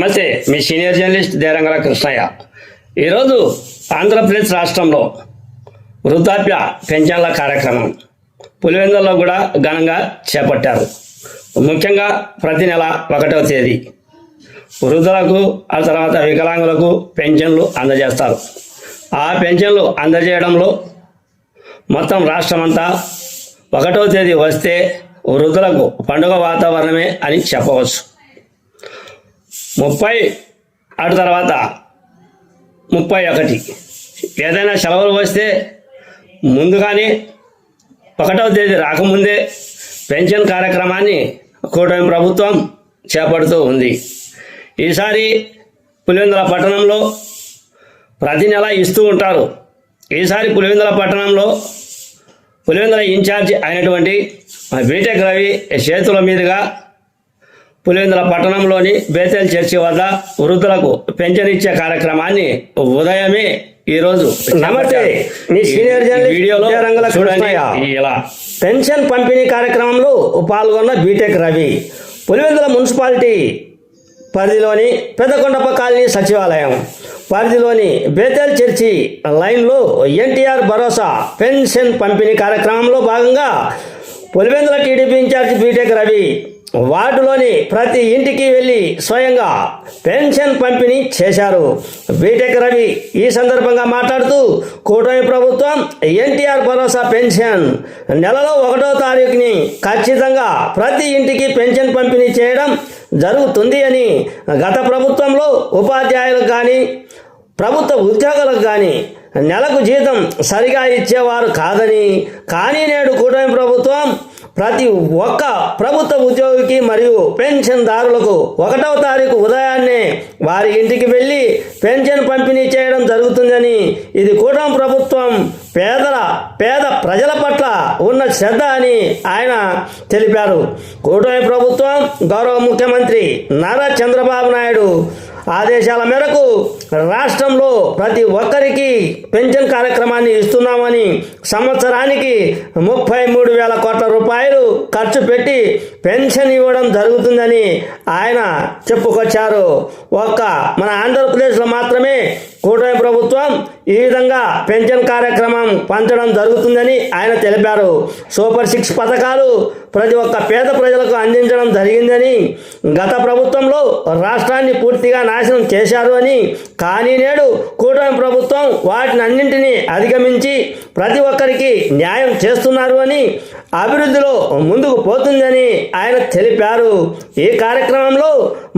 నమస్తే, మీ senior journalist దేరంగల Krishnaiah. ఈరోజు ఆంధ్రప్రదేశ్ రాష్ట్రంలో వృద్ధాప్య పెన్షన్ల కార్యక్రమం పులివెందులలో కూడా ఘనంగా చేపట్టారు. ముఖ్యంగా ప్రతి నెల 1వ తేదీ వృద్ధులకు, ఆ తర్వాత వికలాంగులకు పెన్షన్లు అందజేస్తారు. ఆ పెన్షన్లు అందజేయడంలో మొత్తం రాష్ట్రమంతా 1వ తేదీ వస్తే వృద్ధులకు పండుగ వాతావరణమే అని చెప్పవచ్చు. 30 అటు తర్వాత 31 ఏదైనా సెలవులు వస్తే ముందుగానే 1వ తేదీ రాకముందే పెన్షన్ కార్యక్రమాన్ని కూటమి ప్రభుత్వం చేపడుతూ ఉంది. ఈసారి పులివెందుల పట్టణంలో ప్రతి నెల ఇస్తూ ఉంటారు. ఈసారి పులివెందుల పట్టణంలో పులివెందుల ఇన్ఛార్జి అయినటువంటి బీటెక్ రవి చేతుల మీదుగా పులివెందుల పట్టణంలోని బేతేల్ చర్చి వద్ద వృద్ధులకు పెన్షన్ ఇచ్చే కార్యక్రమాన్ని ఉదయమే ఈరోజు నమస్తే, మీ సీనియర్ జర్నలిస్ట్ వీడియోలో చూడండి. ఇలా పెన్షన్ పంపిణీ కార్యక్రమంలో పాల్గొన్న బీటెక్ రవి పులివెందుల మున్సిపాలిటీ పరిధిలోని పెద్దకొండప కాలనీ సచివాలయం పరిధిలోని బేతేల్ చర్చి లైన్లో ఎన్టీఆర్ భరోసా పెన్షన్ పంపిణీ కార్యక్రమంలో భాగంగా Pulivendula TDP incharge B Tech Ravi వార్డులోని ప్రతి ఇంటికి వెళ్ళి స్వయంగా పెన్షన్ పంపిణీ చేశారు. బీటెక్ రవి ఈ సందర్భంగా మాట్లాడుతూ కూటమి ప్రభుత్వం ఎన్టీఆర్ భరోసా పెన్షన్ నెలలో 1వ తారీఖుని ఖచ్చితంగా ప్రతి ఇంటికి పెన్షన్ పంపిణీ చేయడం జరుగుతుంది అని, గత ప్రభుత్వంలో ఉపాధ్యాయులకు కానీ ప్రభుత్వ ఉద్యోగులకు కానీ నెలకు జీతం సరిగా ఇచ్చేవారు కాదని, కానీ నేడు కూటమి ప్రభుత్వం ప్రతి ఒక్క ప్రభుత్వ ఉద్యోగికి మరియు పెన్షన్దారులకు 1వ తారీఖు ఉదయాన్నే వారి ఇంటికి వెళ్ళి పెన్షన్ పంపిణీ చేయడం జరుగుతుందని, ఇది కూటమి ప్రభుత్వం పేద ప్రజల పట్ల ఉన్న శ్రద్ధ అని ఆయన తెలిపారు. కూటమి ప్రభుత్వం గౌరవ ముఖ్యమంత్రి నారా చంద్రబాబు నాయుడు ఆదేశాల మేరకు రాష్ట్రంలో ప్రతి ఒక్కరికి పెన్షన్ కార్యక్రమాన్ని ఇస్తున్నామని, సంవత్సరానికి 33,000 కోట్ల రూపాయలు ఖర్చు పెట్టి పెన్షన్ ఇవ్వడం జరుగుతుందని ఆయన చెప్పుకొచ్చారు. మన ఆంధ్రప్రదేశ్లో మాత్రమే కూటమి ప్రభుత్వం ఈ విధంగా పెన్షన్ కార్యక్రమం పంచడం జరుగుతుందని ఆయన తెలిపారు. సూపర్ 6 పథకాలు ప్రతి ఒక్క పేద ప్రజలకు అందించడం జరిగిందని, గత ప్రభుత్వంలో రాష్ట్రాన్ని పూర్తిగా నాశనం చేశారు అని, కానీ నేడు కూటమి ప్రభుత్వం వాటిని అన్నింటినీ అధిగమించి ప్రతి ఒక్కరికి న్యాయం చేస్తున్నారు అని, అభివృద్ధిలో ముందుకు పోతుందని ఆయన తెలిపారు. ఈ కార్యక్రమంలో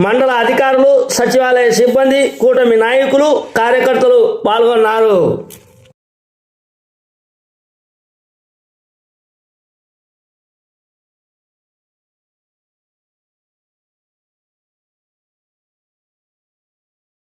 మండల అధికారులు, సచివాలయ సిబ్బంది, కూటమి నాయకులు, కార్యకర్తలు పాల్గొన్నారు.